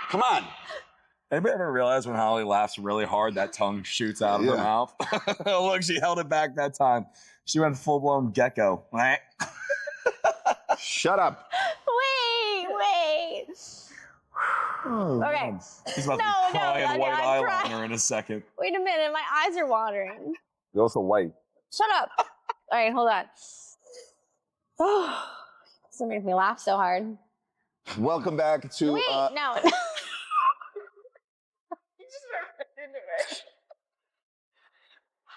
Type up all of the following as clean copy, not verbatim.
Come on. Anybody ever realize when Holly laughs really hard, that tongue shoots out of her mouth? Look, she held it back that time. She went full-blown gecko. Shut up. Wait. Okay. He's about to be crying white eyeliner in a second. Wait a minute, my eyes are watering. You're also white. Shut up. All right, hold on. Oh, this makes me laugh so hard. Welcome back to... Wait, no. You just into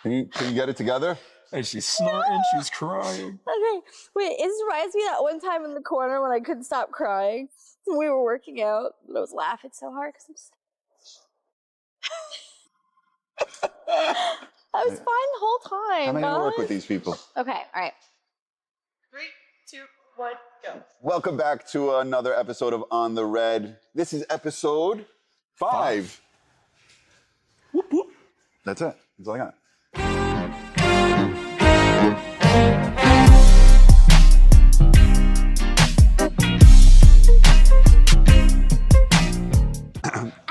it. Can you get it together? Hey, she's snorting, she's crying. Okay, wait, it just reminds me of that one time in the corner when I couldn't stop crying. We were working out, and I was laughing so hard because I was fine the whole time. How many work with these people? Okay, all right. 3, 2, 1, go. Welcome back to another episode of On the Red. This is episode 5. Whoop, whoop. That's it. That's all I got.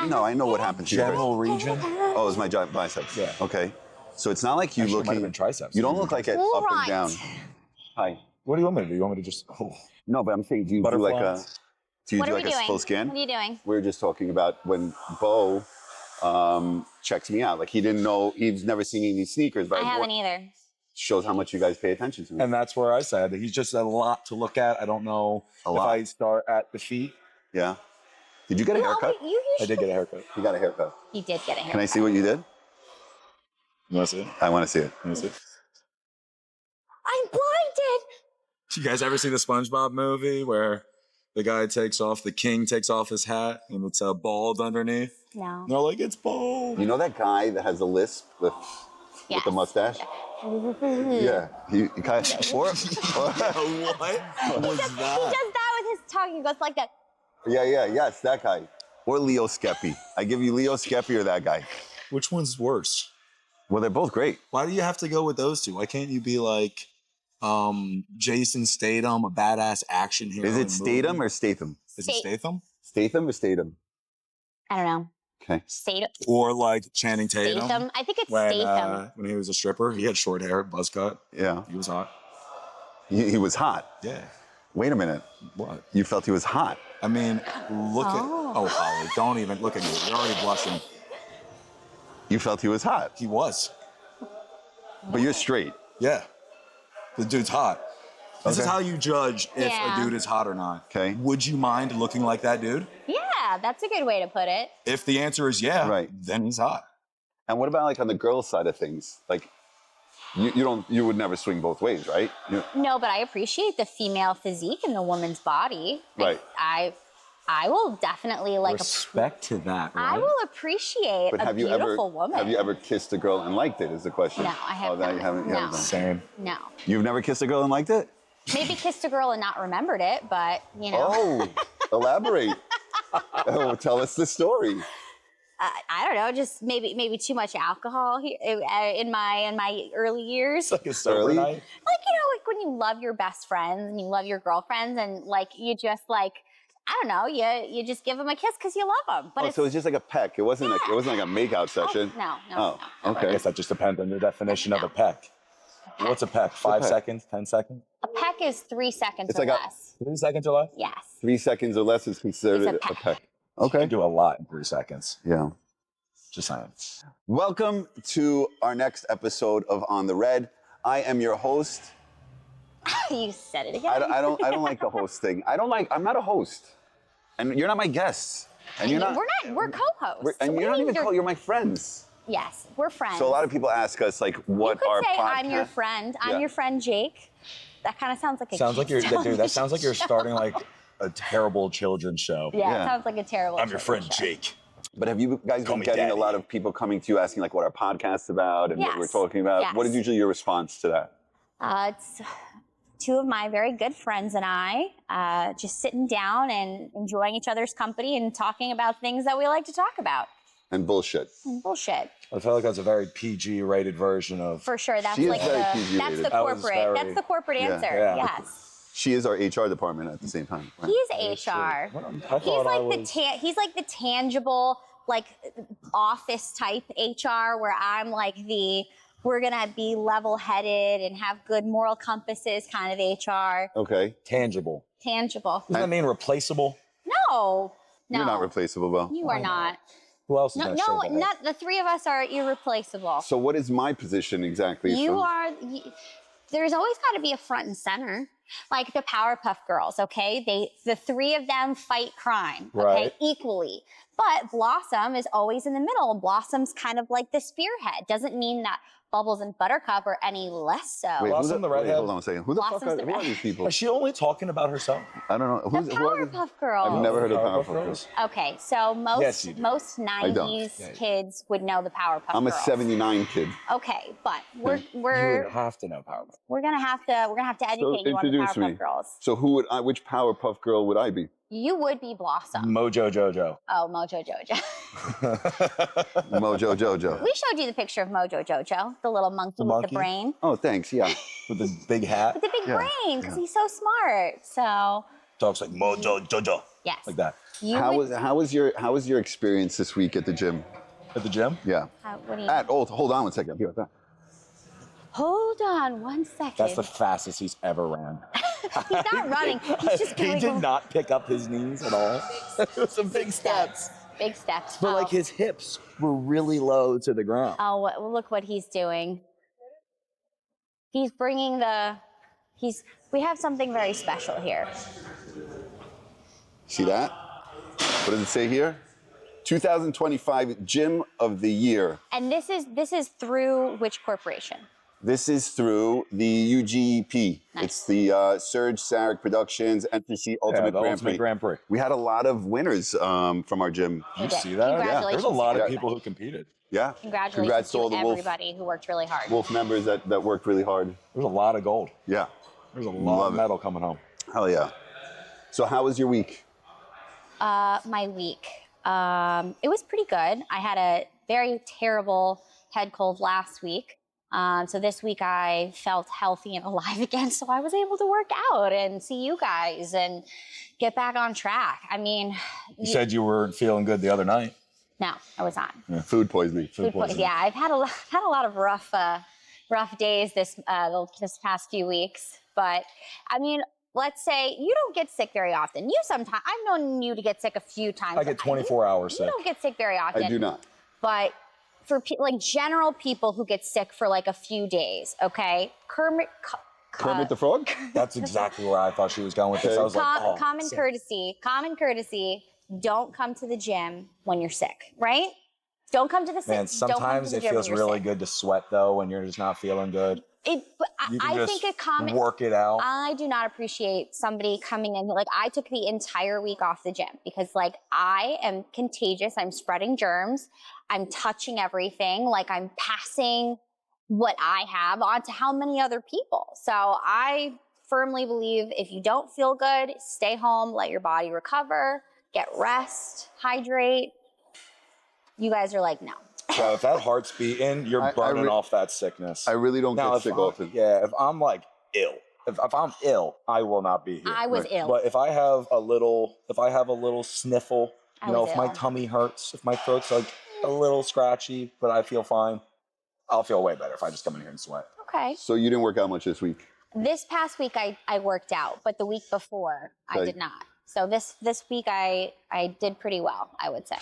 No, I know what happened to you. General region? Oh, it's my giant biceps. Yeah. Okay. So it's not like you Actually, look. might have been triceps. You don't look like it up and down. Hi. What do you want me to do? You want me to just... No, but I'm saying, do you do like a... Do you do like a full scan? What are you doing? We were just talking about when Beau checks me out. Like he didn't know, he's never seen any sneakers. But I haven't either. Shows how much you guys pay attention to him. And that's where I said he's just a lot to look at. I don't know if I start at the feet. Yeah. Did you get a haircut? I did get a haircut. You got a haircut. You did get a haircut. Can I see what you did? You want to see it? I want to see it. You want to see it? I'm blinded. You guys ever see the SpongeBob movie where the guy the king takes off his hat and it's bald underneath? No. And they're like, it's bald. You know that guy that has a lisp with the mustache? Yeah. He kind of, What was that? He does that with his tongue. He goes like that. Yes, that guy. Or Leo Skeppy. I give you Leo Skeppy or that guy. Which one's worse? Well, they're both great. Why do you have to go with those two? Why can't you be like Jason Statham, a badass action hero? Is it Statham or Statham? Is it Statham? Statham or Statham? I don't know. Okay. Statham. Or like Channing Tatum. Statham. I think it's Statham. When he was a stripper, he had short hair, buzz cut. Yeah. He was hot. He was hot. Yeah. Wait a minute. What? You felt he was hot. I mean, look at... Oh, Holly, don't even look at you. You're already blushing. You felt he was hot. He was. But you're straight. Yeah. The dude's hot. This is how you judge if a dude is hot or not. Okay. Would you mind looking like that dude? Yeah, that's a good way to put it. If the answer is then he's hot. And what about like on the girl side of things? Like you would never swing both ways, right? No, but I appreciate the female physique and the woman's body. Right. I will definitely respect to that, right? I will appreciate a beautiful woman. Have you ever kissed a girl and liked it is the question. No, I have not. You haven't. Same. No. You've never kissed a girl and liked it? Maybe kissed a girl and not remembered it, but you know. Oh, elaborate. Tell us the story. I don't know, just maybe too much alcohol here in my early years. Like a sober night? Like, like when you love your best friends and you love your girlfriends and like you just like, I don't know, you just give them a kiss because you love them. But so it's just like a peck. It wasn't like a makeout session. No. Okay. I guess that just depends on your definition of a peck. What's a peck? 5 seconds? 10 seconds? A peck is 3 seconds It's or like less. 3 seconds or less? Yes. 3 seconds or less is considered It's a peck. Okay. You do a lot in 3 seconds. Yeah. Just saying. Welcome to our next episode of On the Red. I am your host. You said it again. I don't like the host thing. I'm not a host. And you're not my guests. And you're not. We're co-hosts. You're not even you're my friends. Yes, we're friends. So a lot of people ask us like what our You could say podcast. I'm your friend. I'm your friend Jake. That kind of sounds like a that sounds like you're starting like a terrible children's show. Yeah, it sounds like a terrible I'm your friend show. Jake. But have you guys been getting a lot of people coming to you asking like what our podcast's about and what we're talking about? Yes. What is usually your response to that? It's two of my very good friends and I just sitting down and enjoying each other's company and talking about things that we like to talk about. And bullshit. Bullshit. I feel like that's a very PG rated version of. For sure, that's She is like very PG that's rated. the corporate. That's the corporate answer. Yeah. Yes. She is our HR department at the same time. Right? He's HR. I He's thought I like was... he's like the tangible, like office type HR, where I'm like we're gonna be level-headed and have good moral compasses kind of HR. Okay. Tangible. Tangible. Doesn't that mean replaceable? No. You're not replaceable, Beau. You are not. Who else is No, that shirt ahead? not the three of us are irreplaceable. So what is my position exactly? There's always got to be a front and center. Like the Powerpuff Girls, okay? The three of them fight crime, okay, Right. equally. But Blossom is always in the middle. Blossom's kind of like the spearhead. Doesn't mean that Bubbles and Buttercup are any less so. Wait, Blossom, the redhead? hold on a second. Who the fuck Blossom's the who are redhead. these people? Is she only talking about herself? I don't know. The Who are these? Powerpuff Girls. I've never heard of Powerpuff Powerpuff Girls. Okay, so Yes, you do. most don't. 90s kids would know the Powerpuff I'm a Girls. 79 kid. Okay, but You would have to know Powerpuff. we're gonna have to educate you on the introduce Powerpuff me. Girls. So which Powerpuff Girl would I be? You would be Blossom. Mojo Jojo. Oh, Mojo Jojo. Mojo Jojo. We showed you the picture of Mojo Jojo, the little monkey with monkey? the brain. Oh, thanks. Yeah. With the big hat. With the big Yeah, brain, because he's so smart. So, Talks like Mojo Jojo. yes. Like that. You How would, was your experience this week at the gym? At the gym? Yeah. what do you, Hold on one second. I'll be right back. hold on one second. That's the fastest he's ever ran. He's not running. He's just He going. did not pick up his knees at all. It was some big steps. Big steps. But like his hips were really low to the ground. Oh, look what he's doing. He's bringing we have something very special here. See that? What does it say here? 2025 Gym of the Year. And this is through which corporation? This is through the UGP. Nice. It's the Surge Sarek Productions NPC Ultimate the Grand Ultimate Prix. Grand Prix. We had a lot of winners from our gym. We You did. see that? Congratulations. There's a lot to of people everybody. who competed. Yeah. Congratulations Congrats to all to the everybody who worked really hard. Wolf members that worked really hard. There's a lot of gold. Yeah. There's a lot Love of it. metal coming home. Hell yeah. So how was your week? My week. It was pretty good. I had a very terrible head cold last week. So this week I felt healthy and alive again. So I was able to work out and see you guys and get back on track. I mean, You said you weren't feeling good the other night. no, I was not. Food poisoning. Food poisoning. Yeah, I've had a lot of rough days this past few weeks. But I mean, let's say you don't get sick very often. You sometimes, I've known you to get sick a few times. I get 24 hours You sick. don't get sick very often. I do not. But for like general people who get sick for like a few days, okay? Kermit the Frog? That's exactly where I thought she was going with this. I was like, oh, common sick. courtesy, don't come to the gym when you're sick, right? Don't come to the Man, don't come to sometimes the it gym feels when you're really sick. good to sweat though when you're just not feeling good. But You can I just think a common work it out. I do not appreciate somebody coming in. Like I took the entire week off the gym because like I am contagious. I'm spreading germs. I'm touching everything. Like I'm passing what I have on to how many other people. So I firmly believe if you don't feel good, stay home, let your body recover, get rest, hydrate. You guys are like, no. So if that heart's beating, you're I burning re- off that sickness. I really don't Now, get if sick I'm- often. Yeah, if I'm like ill, if I'm ill, I will not be here. I was Right. ill. But if I have a little sniffle, I you know, was if my ill. tummy hurts, if my throat's like a little scratchy, but I feel fine, I'll feel way better if I just come in here and sweat. Okay. So you didn't work out much this week? This past week I worked out, but the week before I Okay. did not. So this week I did pretty well, I would say.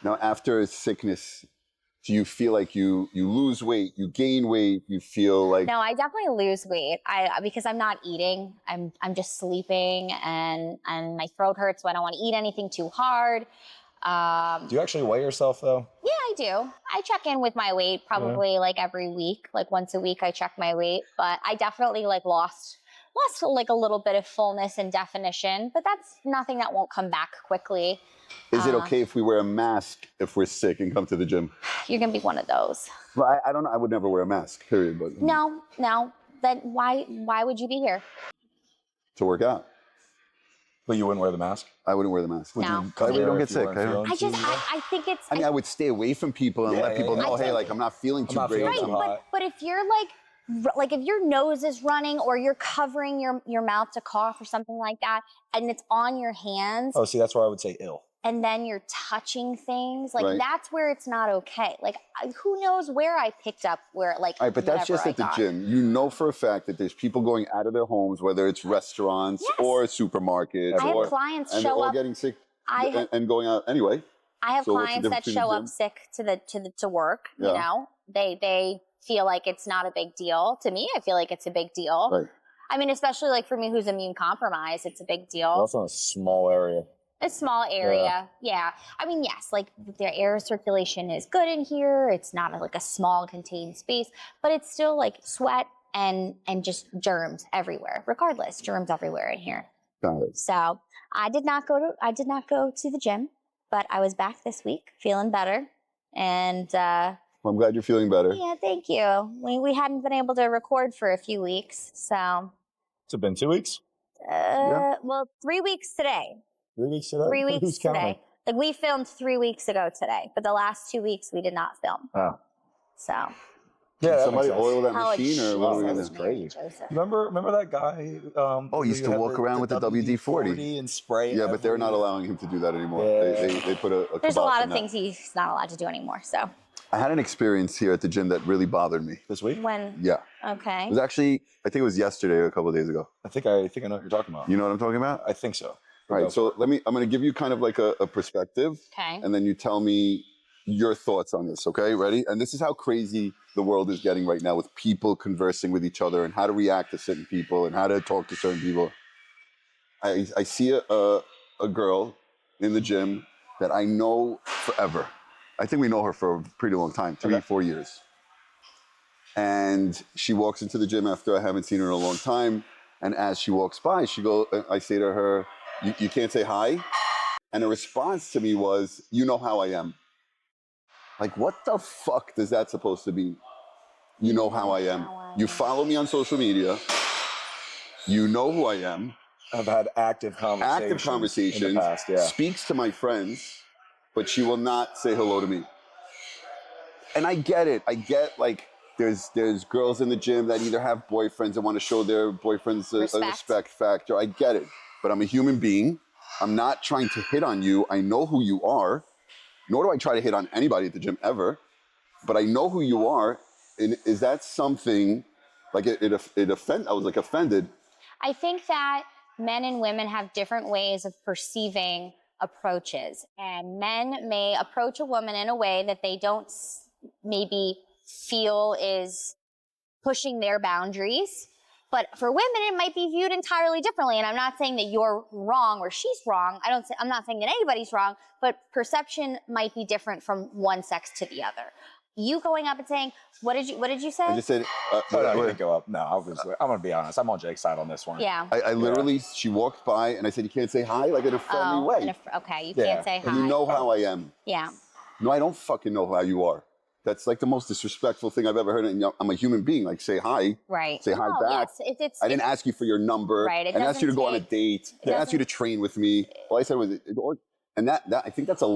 Now, after a sickness, do you feel like you lose weight, you gain weight, you feel like... No, I definitely lose weight. Because I'm not eating. I'm just sleeping and my throat hurts when I don't want to eat anything too hard. Do you actually weigh yourself though? Yeah, I do. I check in with my weight probably like every week, like once a week I check my weight, but I definitely like lost like a little bit of fullness and definition, but that's nothing that won't come back quickly. Is it okay if we wear a mask if we're sick and come to the gym? You're going to be one of those. Well, I don't know. I would never wear a mask, period. But No. Then why would you be here? to work out, But you wouldn't wear the mask? I wouldn't wear the mask. No. I really don't If get you sick. weren't I don't- feeling too well? I think it's I mean, I would stay away from people and Yeah, let people yeah, know, yeah. hey, like I'm not feeling too not great. feeling right, too hot. but if you're like like if your nose is running or you're covering your mouth to cough or something like that, and it's on your hands. Oh, see, that's where I would say ill. And then you're touching things, like Right. that's where it's not okay. Like who knows where I picked up where like. All right, but that's just at the gym. You know for a fact that there's people going out of their homes, whether it's restaurants or supermarkets, I have clients and show they're all up getting sick and going out anyway. I have So what's the clients that difference between show the up gym? sick to work. Yeah. You know, they feel like it's not a big deal. To me, I feel like it's a big deal. Right. I mean, especially like for me, who's immune compromised, it's a big deal. Also in a small area. A small area, yeah. I mean, yes, like the air circulation is good in here. It's not like a small contained space, but it's still like sweat and just germs everywhere. Regardless, germs everywhere in here. Got it. So I did not go to the gym, but I was back this week, feeling better, and Well, I'm glad you're feeling better. yeah, thank you. We hadn't been able to record for a few weeks, so. It's been 2 weeks? Well, 3 weeks today. 3 weeks today? 3 weeks Who's today. counting? Like we filmed 3 weeks ago today, but the last 2 weeks we did not film. Oh. So. Yeah, that Somebody makes sense. oil that How machine, or what are we Jesus, gonna do? Mary Joseph. Remember that guy? Oh, he used to walk around with the WD-40 and spray. Yeah, but they're not allowing him to do that anymore. They put a There's a kibosh lot on of that. things he's not allowed to do anymore. So. I had an experience here at the gym that really bothered me. This week? When? Yeah. Okay. It was actually, I think it was yesterday or a couple of days ago. I think I know what you're talking about. You know what I'm talking about? I think so. All right, so I'm going to give you kind of like a perspective. Okay. And then you tell me your thoughts on this, okay? Ready? And this is how crazy the world is getting right now with people conversing with each other and how to react to certain people and how to talk to certain people. I see a girl in the gym that I know forever. I think we know her for a pretty long time, 3-4 years. And she walks into the gym after I haven't seen her in a long time. And as she walks by, I say to her, you can't say hi? And her response to me was, you know how I am. Like, what the fuck does that supposed to be? You know how I am. You follow me on social media. You know who I am. I've had active conversations in the past, yeah. Speaks to my friends, but she will not say hello to me. And I get it. I get, like, there's girls in the gym that either have boyfriends and want to show their boyfriends a respect factor. I get it. But I'm a human being. I'm not trying to hit on you. I know who you are. Nor do I try to hit on anybody at the gym ever. But I know who you are. And is that something, like it I was like offended. I think that men and women have different ways of perceiving approaches. And men may approach a woman in a way that they don't maybe feel is pushing their boundaries. But for women, it might be viewed entirely differently. And I'm not saying that you're wrong or she's wrong. I'm not saying that anybody's wrong, but perception might be different from one sex to the other. You going up and saying, what did you say? I just said, no, you didn't go up. No, I'm going to be honest. I'm on Jake's side on this one. Yeah. I literally, she walked by and I said, you can't say hi, like in a friendly way. Okay, you can't say hi. And you know how I am. Yeah. No, I don't fucking know how you are. That's like the most disrespectful thing I've ever heard. And I'm a human being. Like, say hi. Right. Say hi back. Yes, I didn't ask you for your number. Right. I didn't ask you to go on a date. I didn't ask you to train with me. All I said was, and that I think there's a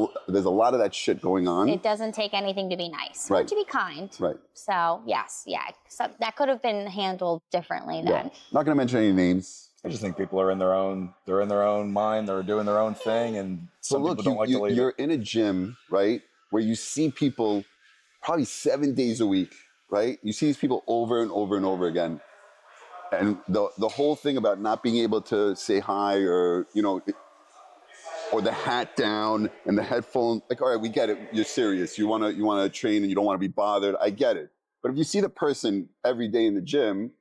lot of that shit going on. It doesn't take anything to be nice or Right. to be kind. Right. So yes, yeah. So that could have been handled differently then. Yeah. Not gonna mention any names. I just think people are in their own mind. They're doing their own thing, and some people don't like to leave. You're in a gym, right, where you see people probably 7 days a week, right? You see these people over and over and over again. And the whole thing about not being able to say hi or, or the hat down and the headphone, like, all right, we get it. You're serious. You wanna train and you don't want to be bothered. I get it. But if you see the person every day in the gym,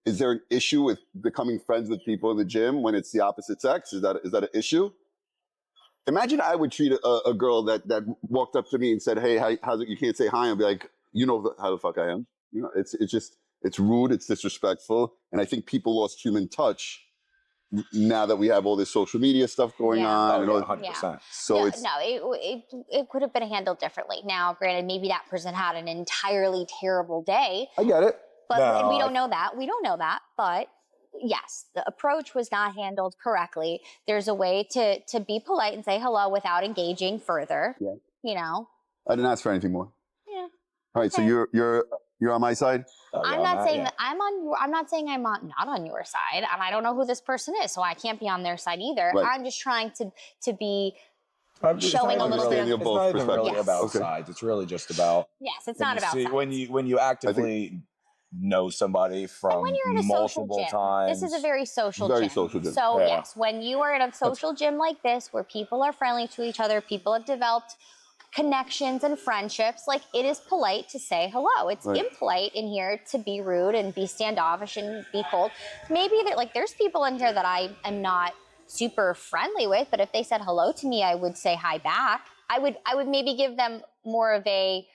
is there an issue with becoming friends with people in the gym when it's the opposite sex? Is that an issue? Imagine I would treat a girl that walked up to me and said, hey, how's it? You can't say hi. And be like, you know how the fuck I am. It's rude. It's disrespectful. And I think people lost human touch now that we have all this social media stuff going on. Oh, yeah, 100%. Yeah. So it could have been handled differently. Now, granted, maybe that person had an entirely terrible day. I get it. But we don't know that. We don't know that. But yes, the approach was not handled correctly. There's a way to be polite and say hello without engaging further. Yeah. You know. I didn't ask for anything more. Yeah. All right. So you're You're on my side? I'm not saying that I'm not saying I'm not on your side, and I don't know who this person is, so I can't be on their side either. Right. I'm just trying to be It's showing not a little Understand bit your of It's both not even perspectives. really about Okay. sides. It's really just about yes. It's not about sides. when you actively know somebody And from when you're in a social multiple gym, times. this is a very social Very gym. social gym. So Yeah. yes, when you are in a social gym like this, where people are friendly to each other, people have developed connections and friendships, like it is polite to say hello. It's Right. impolite in here to be rude and be standoffish and be cold. Maybe there's people in here that I am not super friendly with, but if they said hello to me, I would say hi back. I would maybe give them more of a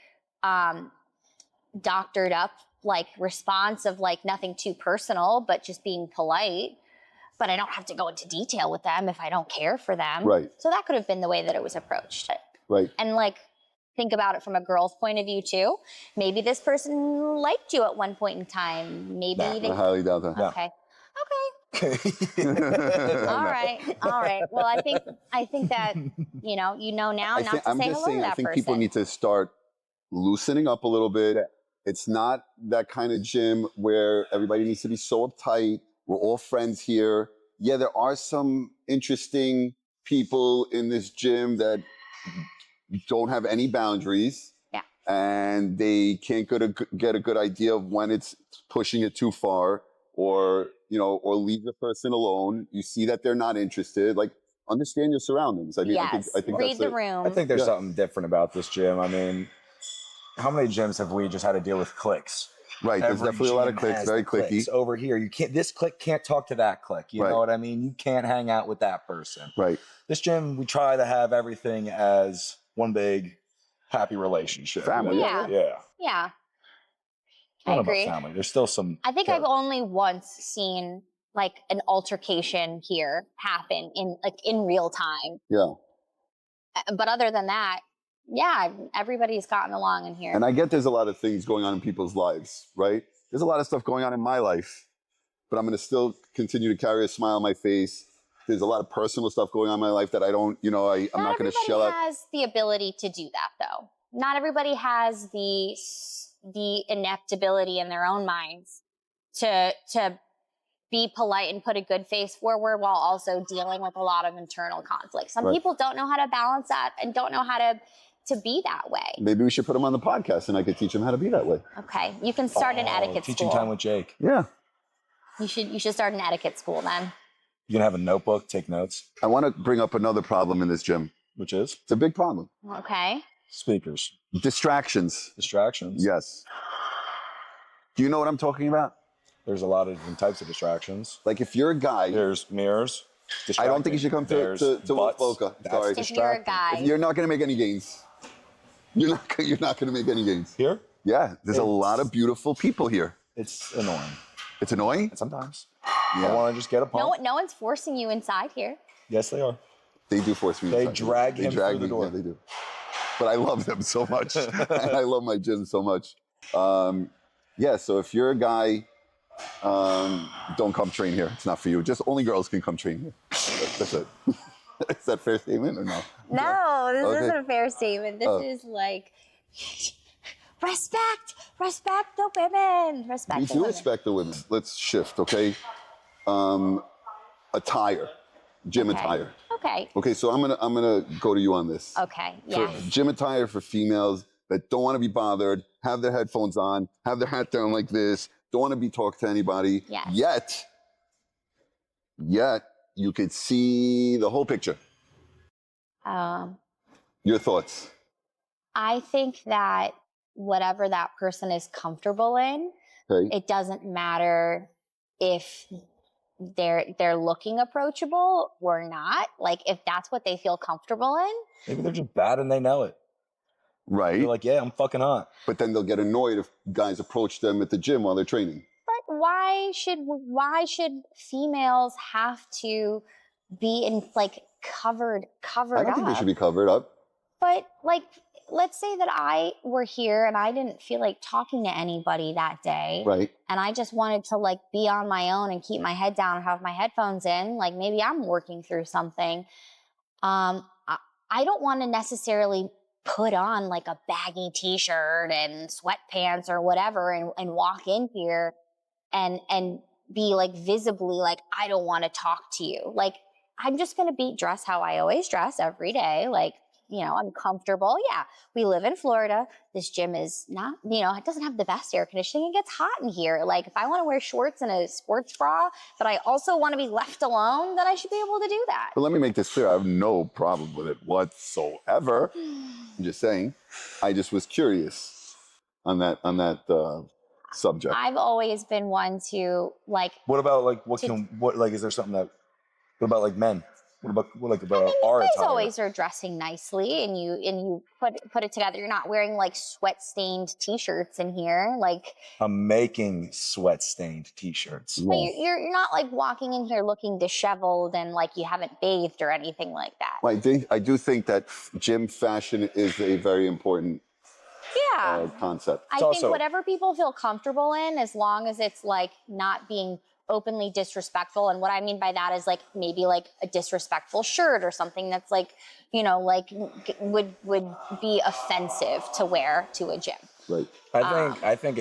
doctored up like response of like nothing too personal, but just being polite. But I don't have to go into detail with them if I don't care for them. Right. So that could have been the way that it was approached. Right. And like, think about it from a girl's point of view too. Maybe this person liked you at one point in time. Maybe they. I highly doubt that. Okay. All right. Well, I think that you know now not to I'm say just hello saying, to I that think person. people need to start loosening up a little bit. It's not that kind of gym where everybody needs to be so uptight. We're all friends here. Yeah, there are some interesting people in this gym that don't have any boundaries. Yeah. And they can't get a good idea of when it's pushing it too far, or leave the person alone. You see that they're not interested. Like, understand your surroundings. I mean, yes. I think Read that's the it. room. I think there's something different about this gym. I mean, how many gyms have we just had to deal with clicks? Right. There's Every definitely a lot of gym clicks, has very the clicks. clicky. Over here, you can't. This click can't talk to that click. You Right. know what I mean? You can't hang out with that person. Right. This gym, we try to have everything as one big happy relationship. Family. Yeah. Yeah. I Not agree. about family. There's still some. I think I've only once seen like an altercation here happen in real time. Yeah. But other than that, yeah, everybody's gotten along in here. And I get there's a lot of things going on in people's lives, right? There's a lot of stuff going on in my life, but I'm going to still continue to carry a smile on my face. There's a lot of personal stuff going on in my life that I don't, I'm not going to shell out. Not everybody has the ability to do that, though. Not everybody has the inept ability in their own minds to be polite and put a good face forward while also dealing with a lot of internal conflict. Some Right. people don't know how to balance that and don't know how to be that way. Maybe we should put them on the podcast and I could teach them how to be that way. Okay, you can start an etiquette Teaching school. time with Jake. Yeah. You should start an etiquette school then. You can have a notebook, take notes. I want to bring up another problem in this gym. Which is It's a big problem. Okay. speakers, Distractions. distractions. Yes. Do you know what I'm talking about? There's a lot of different types of distractions. Like, if you're a guy, There's mirrors. I don't think you should come to There's Wolf butts. Boca. That's Sorry. If you're a distracting. guy, You're not going to make any gains. You're not going to make any gains. Here, Yeah, there's a lot of beautiful people here. it's annoying. It's annoying. Sometimes Yeah. I want to just get a pump. no one's forcing you inside here. Yes, they are. They do force me. They inside. drag him through the door. Yeah, they do. But I love them so much. And I love my gym so much. So if you're a guy, don't come train here. It's not for you. Just only girls can come train here. That's it. Is that a fair statement or no? No, this Okay. isn't a fair statement. This Oh. is like respect the women, respect We the do women. respect the women. Let's shift, okay? Attire, gym Okay. attire. Okay. Okay, so I'm gonna go to you on this. Okay. For Yeah. gym attire for females that don't want to be bothered, have their headphones on, have their hat down like this, don't want to be talked to anybody. Yes. Yet you could see the whole picture. Your thoughts? I think that whatever that person is comfortable in, Okay. it doesn't matter if they're looking approachable or not. Like if that's what they feel comfortable in. Maybe they're just bad and they know it. Right. They're like, yeah, I'm fucking hot. But then they'll get annoyed if guys approach them at the gym while they're training. But why should females have to be in like covered I don't up? think they should be covered up. But like, let's say that I were here and I didn't feel like talking to anybody that day. Right. And I just wanted to like be on my own and keep my head down and have my headphones in. Like maybe I'm working through something. I don't want to necessarily put on like a baggy t-shirt and sweatpants or whatever and walk in here and be like visibly like, I don't want to talk to you. Like, I'm just going to be dressed how I always dress every day. Like, you know, I'm comfortable. Yeah, we live in Florida. This gym is not, you know, it doesn't have the best air conditioning. It gets hot in here. Like, if I want to wear shorts and a sports bra, but I also want to be left alone, then I should be able to do that. But let me make this clear. I have no problem with it whatsoever. I'm just saying. I just was curious on that subject. I've always been one to like. What about like is there something that? What about like men? What about our You guys attire? always are dressing nicely, and you put it together. You're not wearing like sweat stained t-shirts in here, like. I'm making sweat stained t-shirts. But you're not like walking in here looking disheveled and like you haven't bathed or anything like that. Well, I do think that gym fashion is a very important concept. I think whatever people feel comfortable in, as long as it's like not being openly disrespectful. And what I mean by that is like maybe like a disrespectful shirt or something that's like, you know, like would be offensive to wear to a gym. Right. I think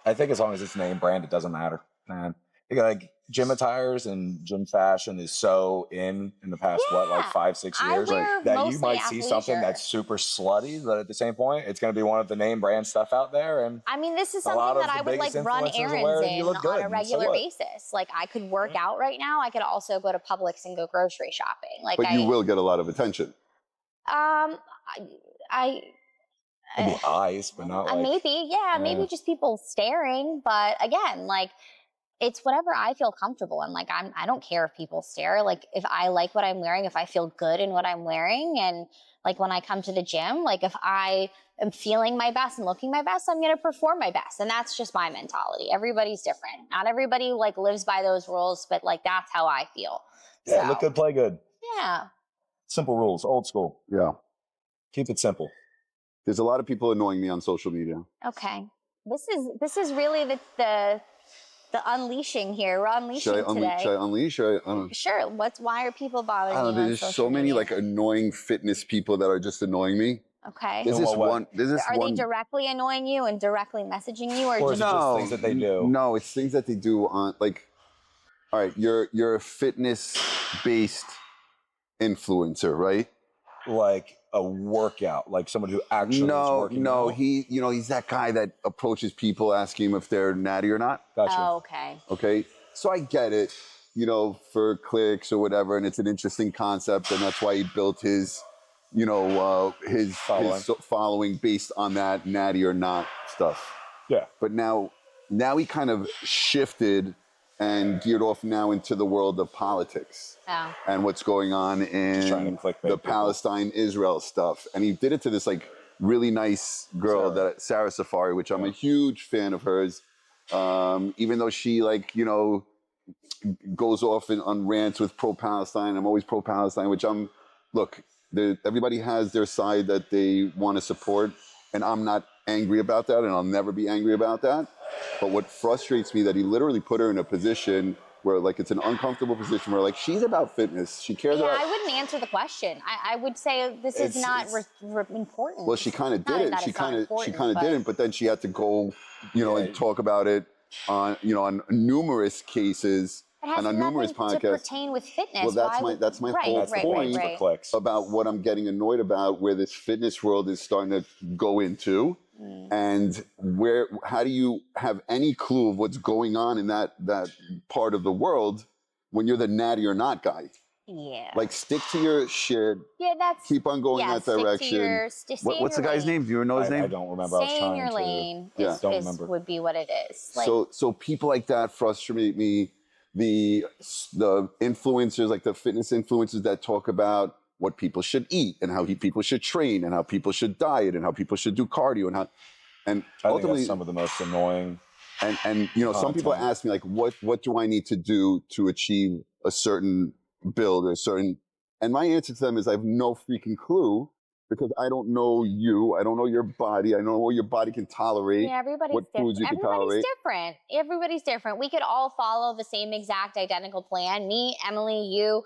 as long as it's name brand, it doesn't matter, man. Like gym attires and gym fashion is so in the past, like 5-6 years, that you might see something that's super slutty, but at the same point, it's going to be one of the name brand stuff out there. And I mean, this is something that I would like run errands in on a regular basis. Like I could work out right now. I could also go to Publix and go grocery shopping. Like, but you will get a lot of attention. Maybe eyes, but not like maybe just people staring. But again, like it's whatever I feel comfortable in. Like I don't care if people stare. Like if I like what I'm wearing, if I feel good in what I'm wearing, and like when I come to the gym, like if I am feeling my best and looking my best, I'm gonna perform my best. And that's just my mentality. Everybody's different. Not everybody like lives by those rules, but like that's how I feel. Yeah, so, look good, play good. Yeah. Simple rules, old school. Yeah. Keep it simple. There's a lot of people annoying me on social media. Okay. This is really the unleashing here. We're unleashing today. Should I unleash? Sure. Why are people bothering you? There's so many like annoying fitness people that are just annoying me. Okay. Are they directly annoying you and directly messaging you, or is it just things that they do? No, it's things that they do on like. All right, you're a fitness-based influencer, right? Like a workout, like someone who actually is working out. He's that guy that approaches people asking him if they're natty or not. Gotcha. Oh, okay. Okay, so I get it, for clicks or whatever, and it's an interesting concept, and that's why he built his, his following based on that natty or not stuff. Yeah. But now he kind of shifted and geared off now into the world of politics and what's going on in the Palestine-Israel stuff. And he did it to this like really nice girl, Sarah Safari, which I'm a huge fan of hers. Even though she goes off on rants with pro-Palestine, I'm always pro-Palestine, which everybody has their side that they want to support. And I'm not angry about that, and I'll never be angry about that. But what frustrates me that he literally put her in a position where like it's an uncomfortable position where like she's about fitness. She cares about. I wouldn't answer the question. I would say this is not important. Well, she kind of did it. She kind of didn't, but then she had to go, and talk about it on numerous cases and on numerous podcasts. To pertain with fitness. Well, that's my whole point about what I'm getting annoyed about, where this fitness world is starting to go into. And how do you have any clue of what's going on in that part of the world when you're the natty or not guy? Yeah. Like stick to your shit. Yeah, keep on going in that direction. What's the guy's name? Do you know his name? I don't remember. Stay in your lane. Would be what it is. Like, so people like that frustrate me. The influencers, like the fitness influencers that talk about what people should eat and how people should train and how people should diet and how people should do cardio and ultimately I think that's some of the most annoying. And some people ask me like, what do I need to do to achieve a certain build or and my answer to them is I have no freaking clue because I don't know you. I don't know your body. I don't know what your body can tolerate. Yeah, everybody's foods you can tolerate. Everybody's different. We could all follow the same exact identical plan. Me, Emily, you.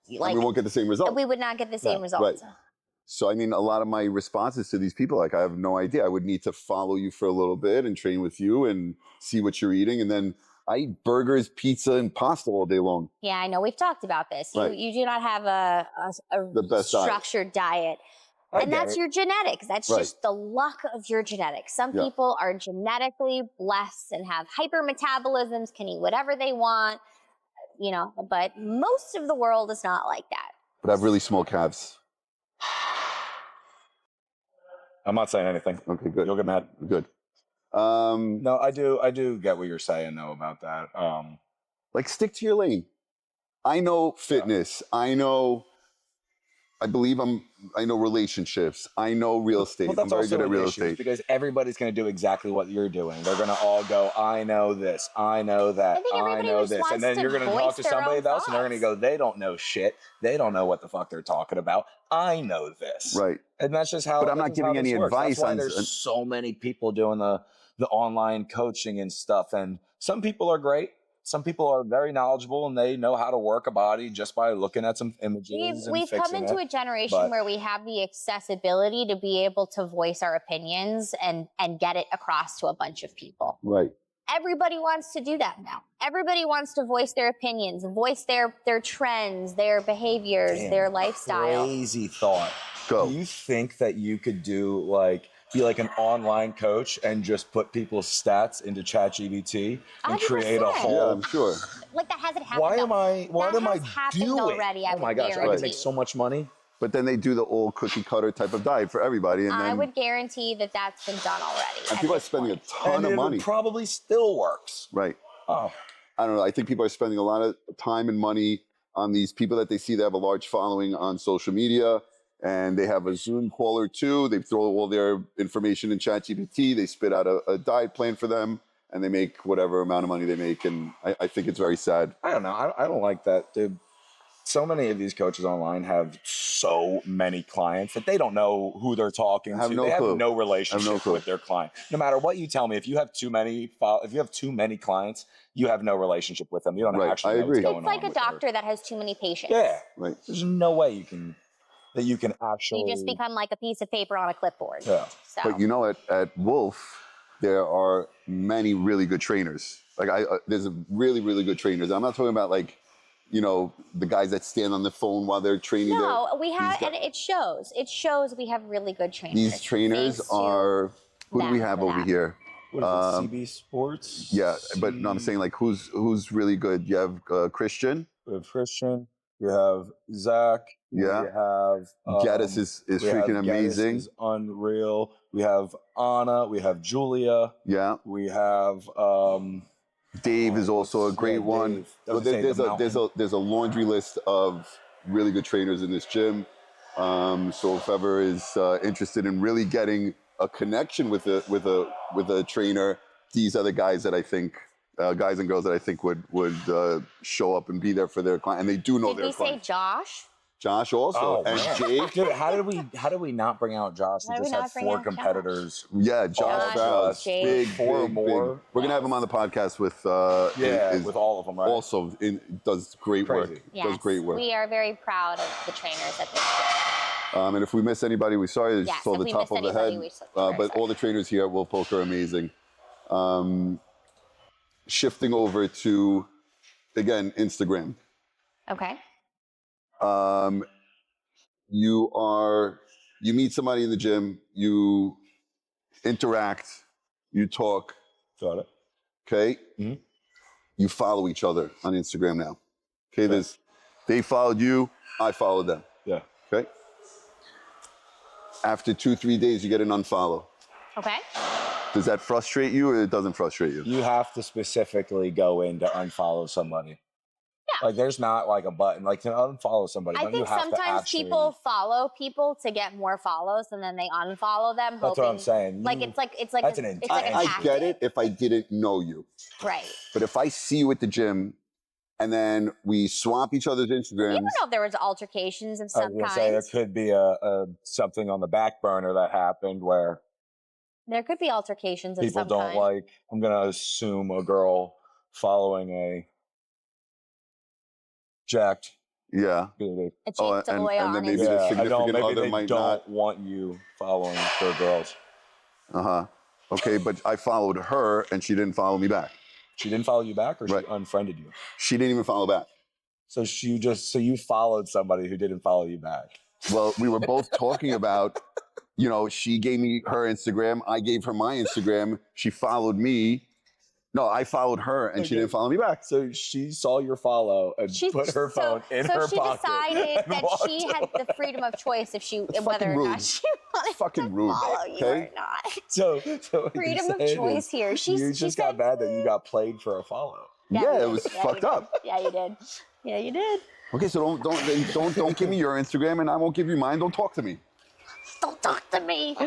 Like, we won't get the same results. We would not get the same results. Right. So, I mean, a lot of my responses to these people, like, I have no idea. I would need to follow you for a little bit and train with you and see what you're eating. And then I eat burgers, pizza, and pasta all day long. Yeah, I know. We've talked about this. Right. You do not have a The best structured diet. And that's your genetics. That's Right. just the luck of your genetics. Some Yeah. people are genetically blessed and have hypermetabolisms, can eat whatever they want, you know, but most of the world is not like that. But I have really small calves. I'm not saying anything. Okay, good. You'll get mad. Good. No, I do get what you're saying though about that. Like, stick to your lane. I know fitness. I know. I know relationships. I know real estate. Well, that's I'm very also good at an real issue, estate. because everybody's going to do exactly what you're doing. They're going to all go, I know this, I know that, I think I everybody know just this. wants And then to you're going to voice talk to their somebody own else and they're going to thoughts. go, they don't know shit. They don't know what the fuck they're talking about. I know this. Right. And that's just how. But I'm not that's how giving this any works. advice That's why on- there's so many people doing the online coaching and stuff. And some people are great. Some people are very knowledgeable and they know how to work a body just by looking at some images and We've come fixing into it. a generation But- where we have the accessibility to be able to voice our opinions and get it across to a bunch of people. Right. Everybody wants to do that now. Everybody wants to voice their opinions, voice their trends, their behaviors, Damn, their lifestyle. Crazy thought. Go. Do you think that you could be like an online coach and just put people's stats into ChatGPT and create a 100%. whole? Yeah, I'm sure. Like that hasn't happened. Why am that I has happened doing? already. I Oh my would gosh, I guarantee. could make so much money. But then they do the old cookie cutter type of diet for everybody, and I then would guarantee that that's been done already. and at people are this spending point. a ton And of it money. probably still works. Right. Oh, I don't know. I think people are spending a lot of time and money on these people that they see that have a large following on social media, and they have a Zoom call or two. They throw all their information in ChatGPT. They spit out a diet plan for them, and they make whatever amount of money they make. And I think it's very sad. I don't know. I don't like that, dude. So many of these coaches online have so many clients that they don't know who they're talking I have to. no They clue. have no relationship clue. with their client. No matter what you tell me, if you have too many clients, you have no relationship with them. You don't Right, actually I know what's agree. going It's like on a with their- doctor that has too many patients. Yeah, Right. there's no way you can actually. You just become like a piece of paper on a clipboard. Yeah. So. But you know, at Wolf, there are many really good trainers. Like there's really, really good trainers. I'm not talking about like, you know, the guys that stand on the phone while they're training. No, we have, these and it shows. It shows we have really good trainers. These trainers Thanks to are. Who do we them have for over that. here? What is it, CB Sports? Yeah, but no, I'm saying like who's really good. You have Christian. We have Christian. We have Zach. Yeah. We have Gaddis is we have freaking Gaddis amazing. is unreal. We have Anna. We have Julia. Yeah. We have Dave is also a great one. Dave. Well, there's a laundry list of really good trainers in this gym. So if ever is interested in really getting a connection with a trainer, these are the guys that I think, guys and girls that I think would show up and be there for their client, and they do know Did their we say client. Josh? Josh also, and man. Jake. Dude, how did we not bring out Josh? How We did just we had not bring 4 out Josh? competitors. Yeah, Josh Josh, Fowles, Jake. big, 4 big, more. big. We're gonna have him on the podcast with. With all of them, right? Also, does great work. Crazy. Yes. Does great work. We are very proud of the trainers at this gym. And if we miss anybody, we're sorry. It's Yes, just all if the we top missed of the anybody, head. we're very But sorry. all the trainers here at Wolf Poker are amazing. Shifting over to, again, Instagram. Okay. You meet somebody in the gym, you interact, you talk, Got it. okay? Mhm. You follow each other on Instagram now. Okay, they followed you, I followed them. Yeah. Okay? After 2-3 days, you get an unfollow. Okay. Does that frustrate you or it doesn't frustrate you? You have to specifically go in to unfollow somebody. Yeah. Like there's not like a button like to unfollow somebody. I but you think have to sometimes actually- people follow people to get more follows, and then they unfollow them. That's hoping, what I'm saying. Like You- it's like that's a, an it's like a I tactic. get it if I didn't know you. Right. But if I see you at the gym and then we swap each other's You Instagrams, don't know if there was altercations of I was some gonna say there kind. could be a something on the back burner that happened where There could be altercations of people some don't kind. like. I'm gonna assume a girl following a jacked Yeah. A chick toy and on then maybe the Yeah, I significant know. Maybe other they might don't not. want you following their girls. Okay, but I followed her and she didn't follow me back. She didn't follow you back, or Right. she unfriended you? She didn't even follow back. So you followed somebody who didn't follow you back. Well, we were both talking about, you know, she gave me her Instagram. I gave her my Instagram. She followed me. No, I followed her and she didn't follow me back. So she saw your follow and put her phone in her pocket. So she decided and that she had the freedom of choice if she, It's whether fucking or rude. not she wanted It's fucking to rude. follow you Okay? or not. So what Freedom you're of saying choice is here. You just got said, mad that you got played for a follow. Yeah, you it did. was Yeah, fucked you up. did. Yeah, you did. Yeah, you did. Okay, so don't give me your Instagram and I won't give you mine. Don't talk to me. Don't talk to me.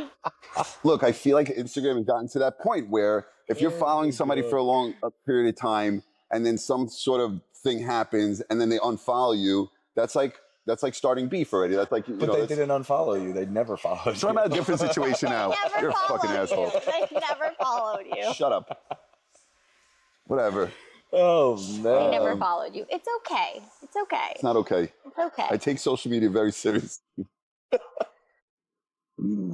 Look, I feel like Instagram has gotten to that point where if you're following somebody for a long period of time and then some sort of thing happens and then they unfollow you, that's like starting beef already. That's like, But they didn't unfollow you. They never followed So I'm you. at a different situation now. Never You're a fucking followed asshole. you. They never followed you. Shut up. Whatever. Oh, They man. never followed you. It's okay. It's okay. It's not okay. It's okay. I take social media very seriously.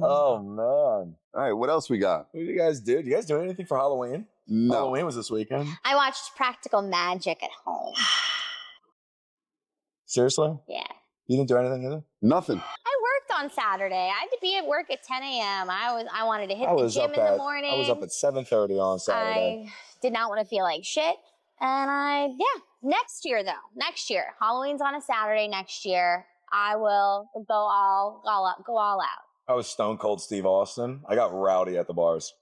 Oh, man. All right, what else we got? What did you guys do? Did you guys do anything for Halloween? No. Halloween was this weekend. I watched Practical Magic at home. Seriously? Yeah. You didn't do anything either? Nothing. I worked on Saturday. I had to be at work at 10 a.m. I wanted to hit the gym in the morning. I was up at 7:30 on Saturday. I did not want to feel like shit. And next year though. Next year. Halloween's on a Saturday next year. I will go all out. I was Stone Cold Steve Austin. I got rowdy at the bars.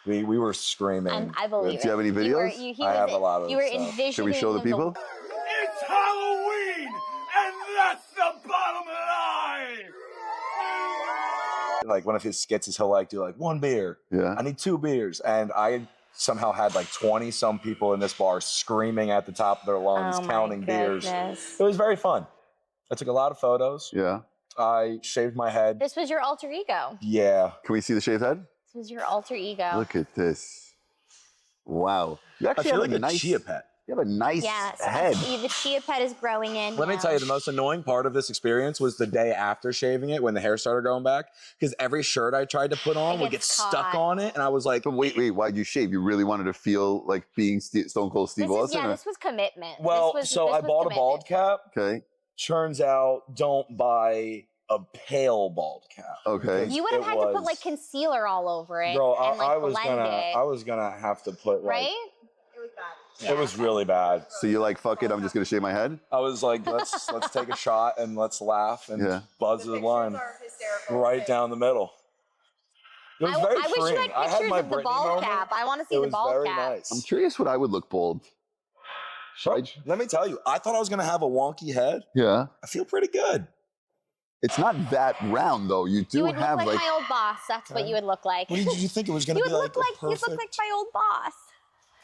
We were screaming. I believe it. Do you have any videos? I have a lot of You were stuff. envisioning. Should we show the people? It's Halloween, and that's the bottom line. Like one of his skits is he'll like do like one beer. Yeah. I need 2 beers. And I somehow had like 20 some people in this bar screaming at the top of their lungs, counting beers. It was very fun. I took a lot of photos. Yeah. I shaved my head. This was your alter ego. Yeah. Can we see the shaved head? This was your alter ego. Look at this. Wow. You I actually feel have like a nice chia pet. You have a nice head. The chia pet is growing in. Let me tell you, the most annoying part of this experience was the day after shaving it when the hair started growing back. Because every shirt I tried to put on would get stuck on it. And I I was like, So wait, why'd you shave? You really wanted to feel like being Stone Cold Steve Austin? This was commitment. well, this I was bought a bald cap. Okay. Turns out, don't buy a pale bald cap. Okay. You would have had to put like concealer all over it. Girl, and, like, I was blend it. I was gonna have to put like, right? It was bad. It was really bad. So you're like, fuck it, I'm just gonna shave my head? I was like, let's take a shot and let's laugh and buzz the line right down the middle. It was very I wish you freeing. had pictures my of the Britney bald moment. cap. I want to see It the was bald very cap. nice. I'm curious what I would look bald. Let me tell you, I thought I was gonna have a wonky head. Yeah. I feel pretty good. It's not that round though. You do You would have look like my old boss. That's what you would look like. What did you think it was gonna You be would like? you'd look like my old boss.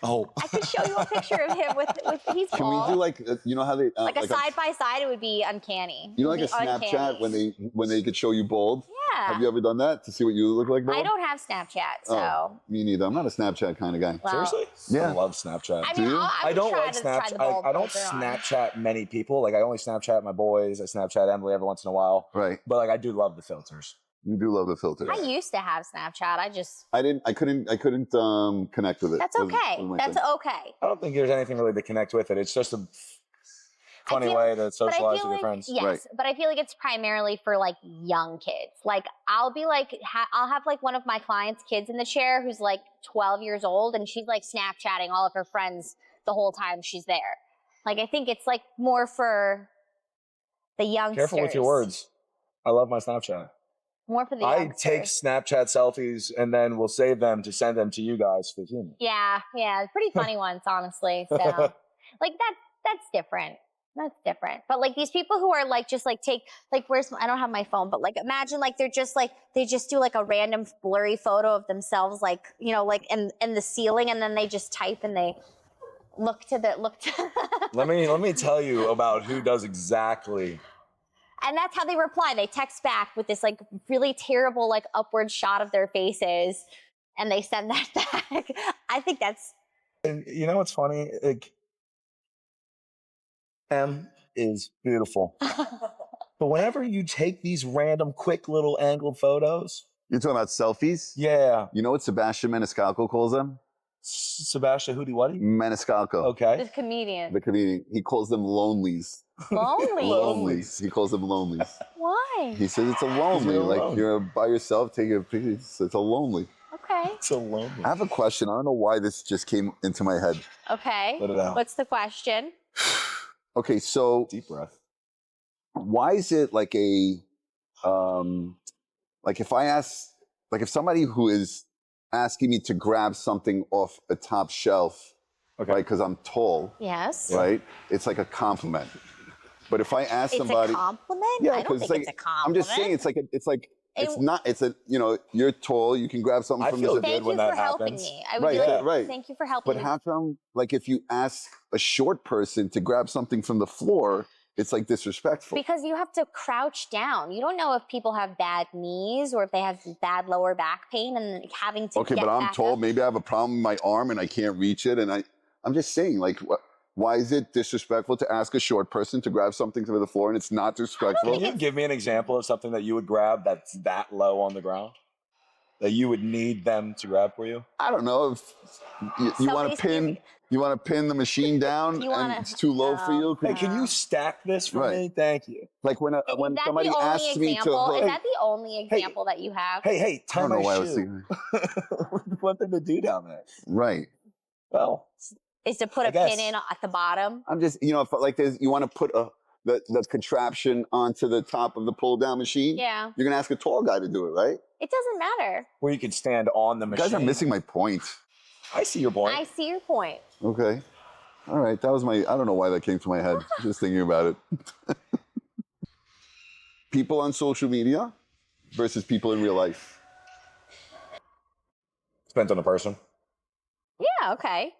Oh. I could show you a picture of him with he's Can we bald. do like you know how they like a side by side? It would be uncanny. you know It'd like a be Snapchat uncanny. when they could show you bald? Yeah. Have you ever done that to see what you look like bald? I don't have Snapchat, so. Oh, me neither. I'm not a Snapchat kind of guy. Well, Seriously? Yeah. I love Snapchat. I mean, you? I I would don't try like to try the Snapchat. bald I don't filter on. Snapchat many people. Like I only Snapchat my boys. I Snapchat Emily every once in a while. Right. But like I do love the filters. You do love the filter. I used to have Snapchat. I couldn't connect with it. That's okay. That's okay. I don't think there's anything really to connect with it. It's just a funny feel- way to But I socialize feel with your like, friends. yes, Right. but I feel like it's primarily for like young kids. Like I'll be like, I'll have like one of my clients' kids in the chair who's like 12 years old, and she's like Snapchatting all of her friends the whole time she's there. Like I think it's like more for the youngsters. Careful with your words. I love my Snapchat. More for the I youngsters. take Snapchat selfies and then we'll save them to send them to you guys for humor. Yeah, pretty funny ones, honestly. So, like that's different. That's different. But like these people who are like just like take like I don't have my phone, but like imagine like they're just like they just do like a random blurry photo of themselves, like you know, like in the ceiling, and then they just type and they look to. Let me tell you about who does exactly. And that's how they reply. They text back with this like really terrible like upward shot of their faces, and they send that back. I think that's. And you know what's funny? Like, is beautiful. But whenever you take these random, quick little angled photos, You're talking about selfies? yeah. You know what Sebastian Maniscalco calls them? Sebastian Hootie Wuddy? Maniscalco. Okay. The comedian. The comedian. He calls them lonelies. Lonelies. He calls them lonelies. Why? He says it's a lonely. You're Like alone. you're by yourself, taking a picture. It's a lonely. Okay. So lonely. I have a question. I don't know why this just came into my head. Okay. Let it out. What's the question? Okay, so Deep breath. why is it like a like if I ask, like if somebody who is asking me to grab something off a top shelf, Okay. right, because I'm tall, Yes. right, it's like a compliment. But if I ask It's somebody, a compliment? yeah, I don't because think it's a I'm compliment. just saying it's It- not, it's a, you know, you're tall, you can grab something I from feel the good Thank when you that for helping happens. me. I would Right, be like, yeah, right. thank you for helping But me. how come, like, if you ask a short person to grab something from the floor, it's like disrespectful? Because you have to crouch down. You don't know if people have bad knees or if they have bad lower back pain and having to Okay, get but I'm back tall. up. Maybe I have a problem with my arm and I can't reach it. And I'm just saying, like, why is it disrespectful to ask a short person to grab something from the floor and it's not disrespectful? Can you give me an example of something that you would grab that's that low on the ground? That you would need them to grab for you? I don't know. If you want Somebody's to pin the machine down You and wanna- it's too low for you? Hey, can you stack this for Right. me? Thank you. Like when Is that somebody the only asks me to example? hook, Is that the only example that you have? Hey, I tie don't know my why I was shoe. thinking. What thing to do down there? Right. Well, Is to put I a pin guess. in at the bottom? I'm just, you know, if like you want to put the contraption onto the top of the pull down machine, Yeah. you're gonna ask a tall guy to do it, right? It doesn't matter. where you can stand on the You machine. guys are missing my point. I see your point. I see your point. Okay. All right. That was I don't know why that came to my head. Just thinking about it. People on social media versus people in real life. Depends on the person. Yeah, okay.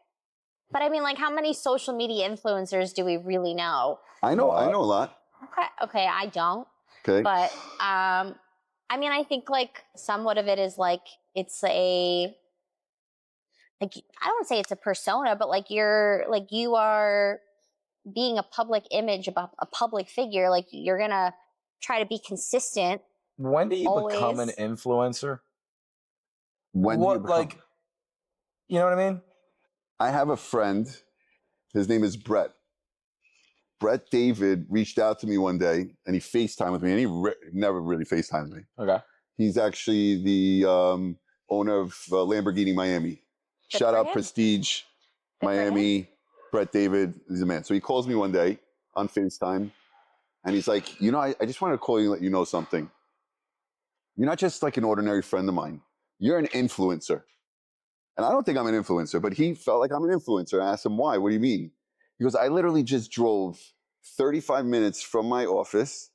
But I mean, like, how many social media influencers do we really know? I know a lot. Okay, I don't. Okay. But I mean, I think like somewhat of it is like it's I don't want to say it's a persona, but like you are being a public image, about a public figure. Like you're gonna try to be consistent. When do you become an Always. influencer? When do you What, become- like, you know what I mean? I have a friend. His name is Brett. Brett David reached out to me one day and he FaceTimed with me, and he never really FaceTimed me. Okay. He's actually the owner of Lamborghini Miami. Good Shout for out him. Prestige Good for him. Miami. Brett David is a man. So he calls me one day on FaceTime and he's like, you know, I just wanted to call you and let you know something. You're not just like an ordinary friend of mine. You're an influencer. And I don't think I'm an influencer, but he felt like I'm an influencer. I asked him why. What do you mean? He goes, I literally just drove 35 minutes from my office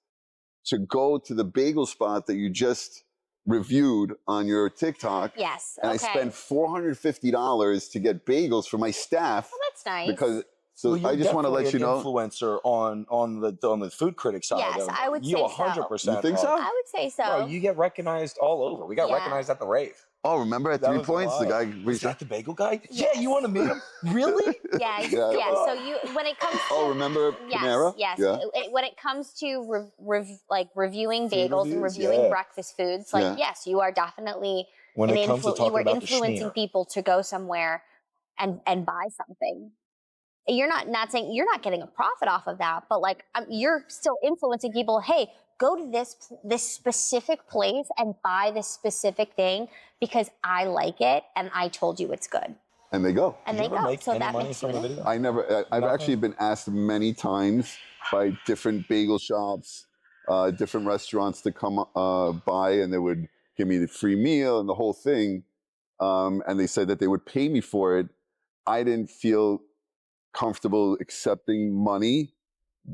to go to the bagel spot that you just reviewed on your TikTok. Yes. And Okay. I spent $450 to get bagels for my staff Well, that's nice. because. So Well, I you're just want to let you definitely know. an influencer on the food critic side. Yes, of it. I would you say so. 100%. You think so? I would say so. Bro, you get recognized all over. We got Yeah. recognized at the rave. Oh, remember at That 3 was points, the wild. guy Is reached out. that the bagel guy? Yes. Yeah, you want to meet him? Really? Yeah. Yeah. Yeah. So when it comes to Oh, remember yes, Panera? yes. Yeah. When it comes to reviewing Food bagels and reviews, reviewing yeah. breakfast foods, like Yeah. yes, you are definitely When it comes to you talking are about the influencing schmear. people to go somewhere and buy something. You're not saying you're not getting a profit off of that, but like you're still influencing people. Hey, go to this specific place and buy this specific thing because I like it and I told you it's good. And they go. And Did they you ever go. make So any that money makes from you the an video? I never, I've Nothing? actually been asked many times by different bagel shops, different restaurants to come by and they would give me the free meal and the whole thing. And they said that they would pay me for it. I didn't feel comfortable accepting money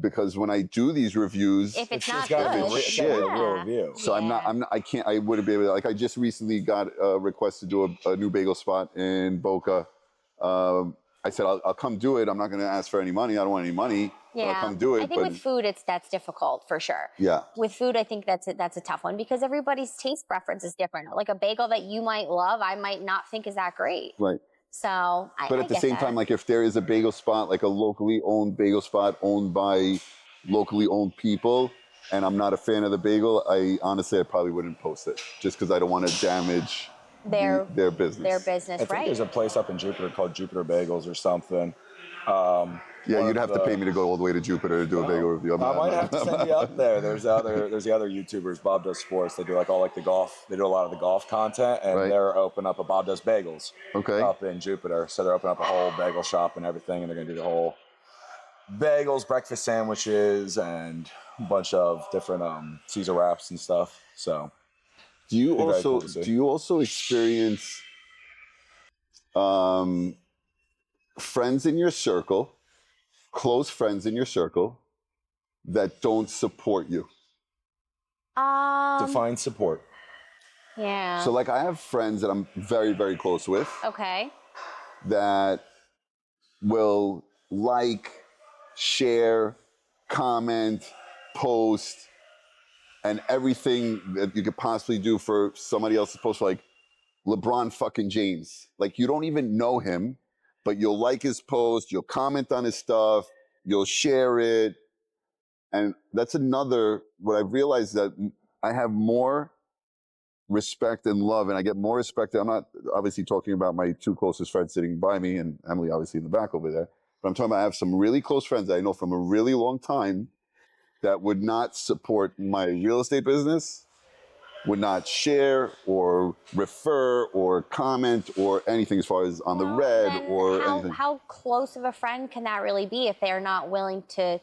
because when I do these reviews, If it's not gotta be good, real- it's gotta be a real yeah. review. so I wouldn't be able to, like I just recently got a request to do a new bagel spot in Boca. I said, I'll come do it. I'm not going to ask for any money. I don't want any money. But I'll come do it. I think but with food, that's difficult for sure. yeah, With food, I think that's a tough one because everybody's taste preference is different. Like a bagel that you might love, I might not think is that great. right. So, But I at the get same that. time, like if there is a bagel spot, like a locally owned bagel spot owned by locally owned people, and I'm not a fan of the bagel, I probably wouldn't post it just because I don't want to damage their business. Their business, I think there's a place up in Jupiter called Jupiter Bagels or something. Yeah, you'd have to pay me to go all the way to Jupiter to do a bagel review. I might have to send you up there. There's the other YouTubers. Bob Does Sports. They do like all like the golf. They do a lot of the golf content, and they're opening up a Bob Does Bagels. Up in Jupiter, so they're opening up a whole bagel shop and everything, and they're gonna do the whole bagels, breakfast sandwiches, and a bunch of different Caesar wraps and stuff. So, do you also experience friends in your circle, close friends in your circle, that don't support you? Define support. Yeah. So like I have friends that I'm very, very close with. Okay. That will like, share, comment, post, and everything that you could possibly do for somebody else's post, like LeBron fucking James. Like you don't even know him, but you'll like his post, you'll comment on his stuff, you'll share it. And that's another, what I've realized that I have more respect and love, and I get more respect. I'm not obviously talking about my two closest friends sitting by me, and Emily obviously in the back over there, but I'm talking about I have some really close friends that I know from a really long time that would not support my real estate business, would not share or refer or comment or anything as far as on the red or anything. How close of a friend can that really be if they're not willing to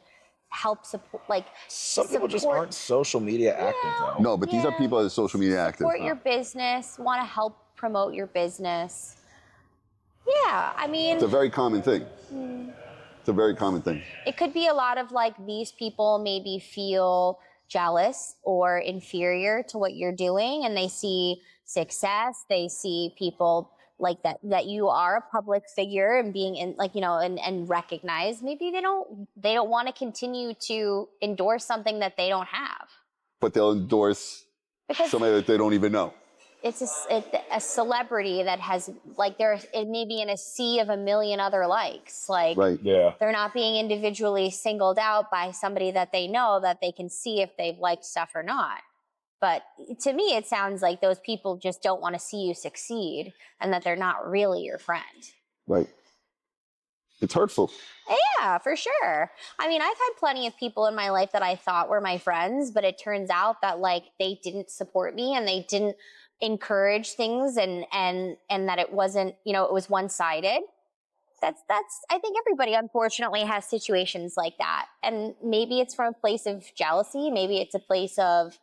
help support? Like some people just aren't social media active though. No, but these are people that are social media active. Support your business, want to help promote your business. Yeah, I mean, it's a very common thing. It's a very common thing. It could be a lot of like these people maybe feel jealous or inferior to what you're doing, and they see success, they see people like that you are a public figure and being in, like, you know, and recognized. Maybe they don't want to continue to endorse something that they don't have, but they'll endorse somebody that they don't even know. It's a celebrity that has, like, it may be in a sea of a million other likes. Like, they're not being individually singled out by somebody that they know that they can see if they've liked stuff or not. But to me, it sounds like those people just don't want to see you succeed and that they're not really your friend. Right. It's hurtful. Yeah, for sure. I mean, I've had plenty of people in my life that I thought were my friends, but it turns out that, like, they didn't support me and they didn't encourage things, and that it wasn't, you know, it was one-sided. That's I think everybody unfortunately has situations like that. And maybe it's from a place of jealousy, maybe it's a place of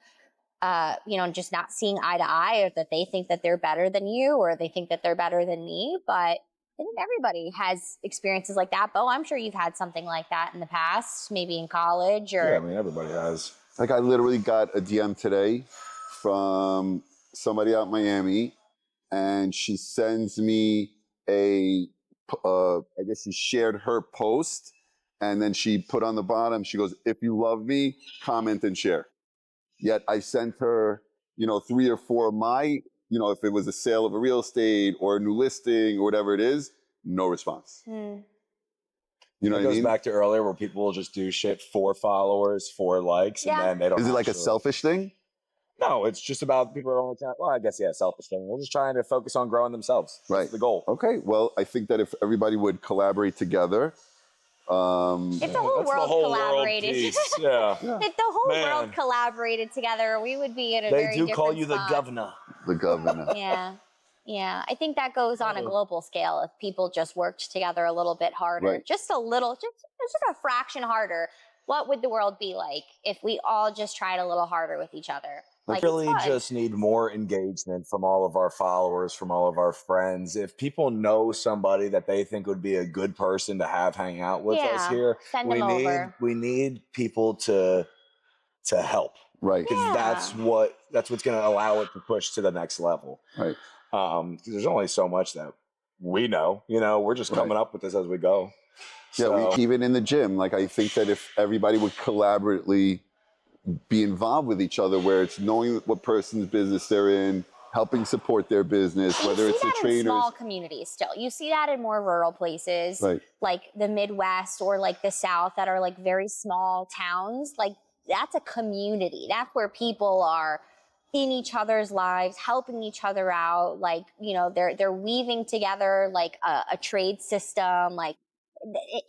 you know, just not seeing eye to eye, or that they think that they're better than you, or they think that they're better than me. But I think everybody has experiences like that. Beau, I'm sure you've had something like that in the past, maybe in college or... Yeah, I mean, everybody has. Like, I literally got a DM today from somebody out in Miami, and she sends me I guess she shared her post, and then she put on the bottom, she goes, "If you love me, comment and share." Yet I sent her, you know, 3 or 4 of my, you know, if it was a sale of a real estate or a new listing or whatever it is, no response. You know what I mean? It goes back to earlier where people will just do shit for followers, for likes, and then they don't. Is it like a selfish thing? No, it's just about people are only trying. Well, I guess, yeah, selfish thing. We're just trying to focus on growing themselves. Right. That's the goal. Okay. Well, I think that if everybody would collaborate together. If the whole world collaborated. Yeah. If the whole world collaborated together, we would be in a very different spot. They do call you spot. The governor. The governor. Yeah. I think that goes on a global scale. If people just worked together a little bit harder, just a little, just a fraction harder, what would the world be like if we all just tried a little harder with each other? We really just need more engagement from all of our followers, from all of our friends. If people know somebody that they think would be a good person to have hang out with us here, we need people to help. Right. Because that's what's going to allow it to push to the next level. Right. There's only so much that we know. You know, we're just coming up with this as we go. Yeah, even in the gym, like, I think that if everybody would collaboratively be involved with each other, where it's knowing what person's business they're in, helping support their business, whether it's the You see that in trainers. small communities still. You see that in more rural places, Right. like the Midwest or like the South that are like very small towns. Like that's a community. That's where people are in each other's lives, helping each other out. Like, you know, they're weaving together like a trade system. Like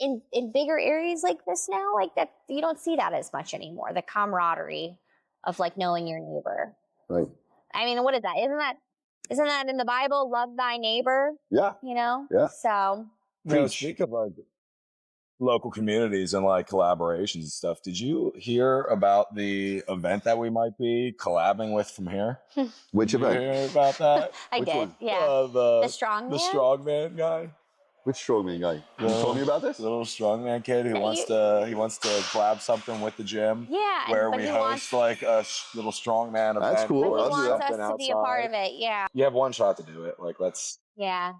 in bigger areas like this now, like that, you don't see that as much anymore. The camaraderie of like knowing your neighbor. Right. I mean, what is that? Isn't that in the Bible? Love thy neighbor. Yeah. You know? Yeah. So. Speak of like local communities and like collaborations and stuff. Did you hear about the event that we might be collabing with from here? Which Did event? you hear about that? I Which did. one? Yeah. The strongman? The strongman guy. Which strongman guy? You told me about this? Little strongman kid who wants to collab something with the gym. Yeah. Where but we he host wants, like a little strongman event. That's cool. but he I'll do wants that. us to be a part of it. Yeah. You have one shot to do it. Like let's. Yeah.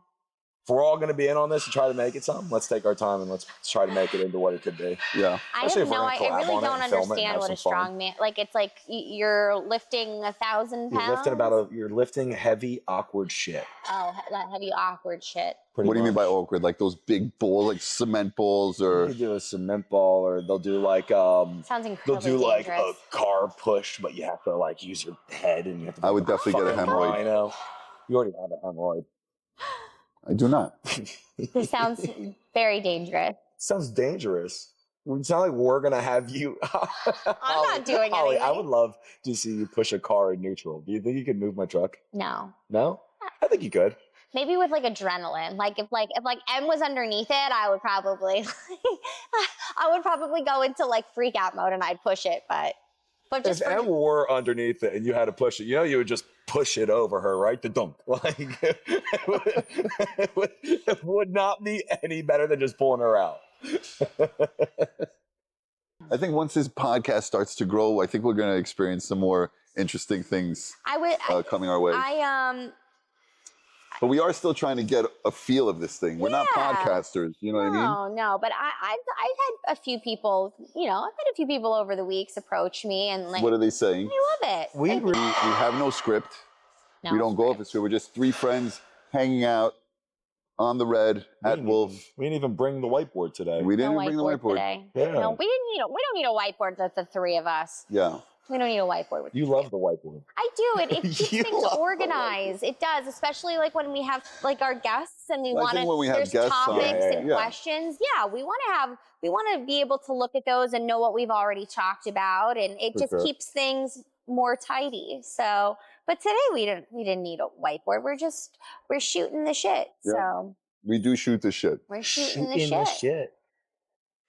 If we're all going to be in on this and try to make it something, let's take our time and let's try to make it into what it could be. Yeah. I Especially have if we're no, gonna I collab really on it don't and film it and understand have what a some fun. strong man, like it's like you're lifting 1,000 pounds. You're lifting heavy, awkward shit. Oh, that heavy, awkward shit. What do you mean by awkward? Like those big balls, like cement balls, You or could do a cement ball, or they'll do like Sounds they'll incredibly do like dangerous. a car push, but you have to like use your head and you have to. I would definitely get a fucking hemorrhoid. rhino. You already have a hemorrhoid. I do not. This sounds very dangerous. Sounds dangerous. It's not like we're gonna have you. I'm not doing Holly, I anything. would love to see you push a car in neutral. Do you think you could move my truck? No. No, I think you could. Maybe with like adrenaline. Like if M was underneath it, I would probably go into like freak out mode and I'd push it, but just If M were underneath it and you had to push it, you would just push it over her, right? The dunk. Like it would not be any better than just pulling her out. I think once this podcast starts to grow, I think we're going to experience some more interesting things coming our way. But we are still trying to get a feel of this thing. We're not podcasters, you know what I mean? No, but I've had a few people, over the weeks approach me and like, What are they saying? I love it. We have no script. No We don't go off the script. We're just three friends hanging out on the red at Wolf. We didn't even bring the whiteboard today. We didn't No bring the whiteboard. today. Yeah. No, we don't need a whiteboard that's the three of us. Yeah. We don't need a whiteboard with You love the whiteboard. I do. It keeps You things love the organized. It does, especially like when we have like our guests and we Well, I want think when we to. have There's guests on, topics and yeah. questions. Yeah, we want to be able to look at those and know what we've already talked about, and it just sure. keeps things more tidy. So, but today we didn't need a whiteboard. We're shooting the shit. Yeah. So We do shoot the shit. we're shooting the shit.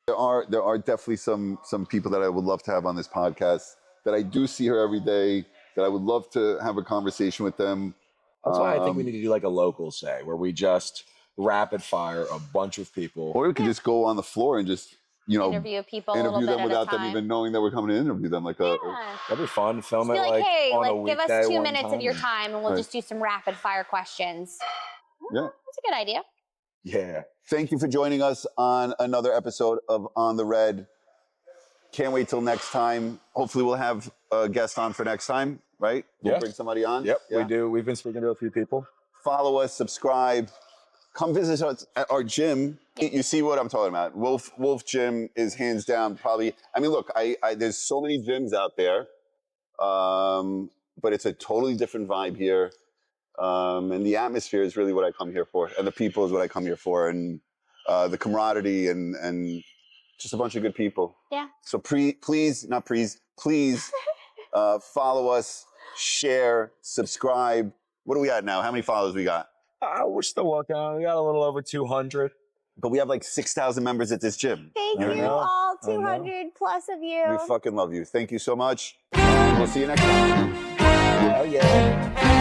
There are definitely some people that I would love to have on this podcast that I do see her every day, that I would love to have a conversation with them. That's why I think we need to do like a local say where we just rapid fire a bunch of people. Or we could just go on the floor and just, Interview people a little interview bit them at a without them time. even knowing that we're coming to interview them. Like Yeah. That'd be fun. Film Be it like, hey, on a like give weekday us 2 one minutes of your time. time and we'll Right. just do some rapid fire questions. Yeah. That's a good idea. Yeah. Thank you for joining us on another episode of On the Red. Can't wait till next time. Hopefully we'll have a guest on for next time, right? We'll Yeah. bring somebody on. Yep, Yeah. we do. We've been speaking to a few people. Follow us, subscribe. Come visit us at our gym. You see what I'm talking about. Wolf Gym is hands down probably, I mean, look, there's so many gyms out there, but it's a totally different vibe here. And the atmosphere is really what I come here for. And the people is what I come here for. And the camaraderie and just a bunch of good people. Yeah. So please follow us, share, subscribe. What do we got now? How many followers we got? We're still working on it. We got a little over 200. But we have like 6,000 members at this gym. Thank I you, know. all I know. 200 plus of you. We fucking love you. Thank you so much. We'll see you next time. Oh, yeah.